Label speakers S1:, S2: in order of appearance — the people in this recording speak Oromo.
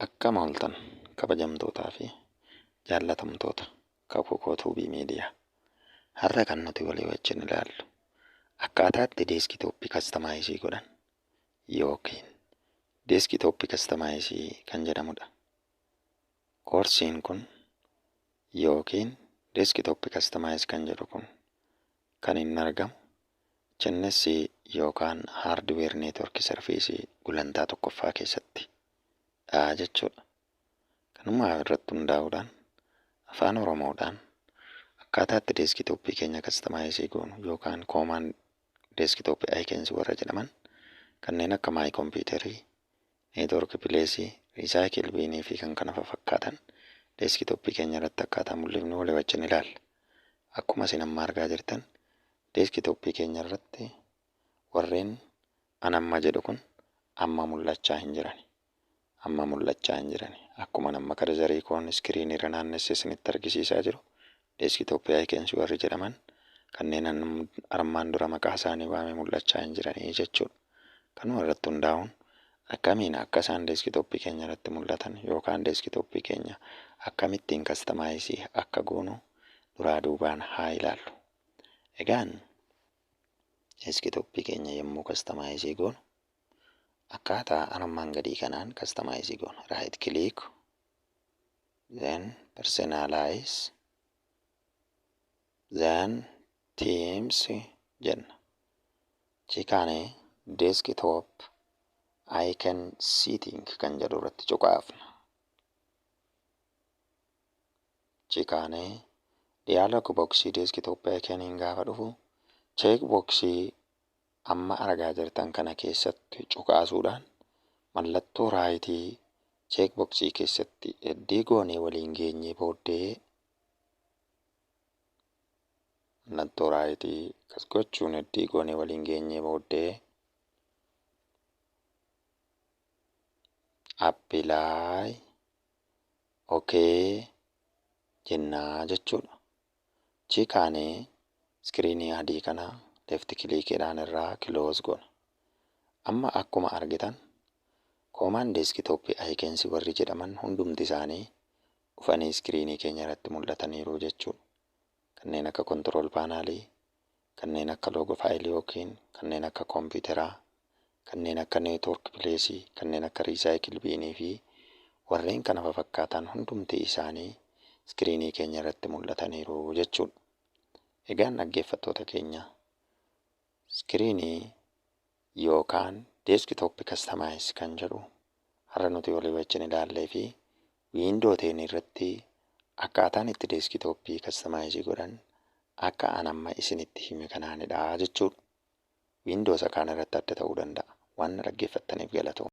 S1: Akkam ooltan kabajamtootaa fi jaallatamtoota Kakuu Tuubii Miidiyaa. Har'a kan nuti walii wajjin ilaallu akkaataa itti deeskitooppii kastamaayizii godhan yookiin deeskitooppii kastamaayizii kan jedhamudha. Koorsiin kun yookiin deeskitooppii kastamaayiz kan jedhu kun kan inni argamu HNS yookaan haardweer neetworkii sarfiisii gulantaa tokkoffaa keessatti jechuudha. Kanuma irratti hundaa'uudhaan afaan Oromoodhaan akkaataa itti deeskitooppii keenya kastamaayizii goonu yookaan koomaan deeskitooppii aayikensii warra jedhaman kanneen akka maay kompiitarii, neetwork pileesii, riisaayikil biinii fi kan kana fakkaatan deeskitooppii keenya irratti akkaataa mul'ifnu walii wajjin ilaalla. Akkuma isin amma argaa jirtan deeskitooppii keenya irratti warreen anamma jedhu kun amma mul'achaa hin jirani. Akkuma nama karzarii koon iskiriinii irra naannessee isinitti argisiisaa jiru deeskitooppii aayikensii warri jedhaman kanneen armaan dura maqaa isaanii waamee mul'achaa hin jiranii jechuudha. Kanuma irratti hundaa'uun akkamiin akka isaan deeskitooppii keenya irratti mul'atan yookaan deeskitooppii keenya akkamittiin kastamaayizii akka goonu duraa duubaan haa ilaallu. Egaan deeskitooppii keenya yommuu kastamaayizii goonu akkaataa armaan gadii kanaan kastamaayizii goona. Right click, then personalize, then themes jenna. Chikaane desktop icon setting kan jedhu irratti cuqaafna. Chikaane dialog boxii desktop iconiin gaafa dhufu check boxii amma argaa jirtan kana keessatti cuqaasuudhaan mallattoo raayitii cheek boxii keessatti eddii goonee waliin geenyee booddee mallattoo raayitii kas gochuun eddii goonee waliin geenyee booddee appilaayi okee jennaa jechuudha. Chikaanee iskiriinii adii kana lefti kiliikiidhaan irraa kiloos goona. Amma akkuma argitan koomaan deeskitooppii aayikensii warri jedhaman hundumti isaanii dhufanii iskiriinii keenya irratti mul'ataniiru jechuudha. Kanneen akka kontirool paanaalii, kanneen akka loogoo faayilii yookiin kanneen akka kompiitaraa, kanneen akka neetwork pileesii, kanneen akka riisaayikil biinii fi warreen kana fakkaatan hundumti isaanii iskiriinii keenya irratti mul'ataniiru jechuudha. Egaan dhaggeeffattoota keenya iskiriinii yookaan deeskitooppii kastamaayizii kan jedhu har'a nuti walii wajjin ilaallee fi wiindooteen irratti akkaataan itti deeskitooppii kastamaayizii godhan akka anamma isinitti hime kanaanidha jechuudha. Wiindoosa kaan irratti adda ta'uu danda'a. Waan dhaggeeffattaniif galatoomaa.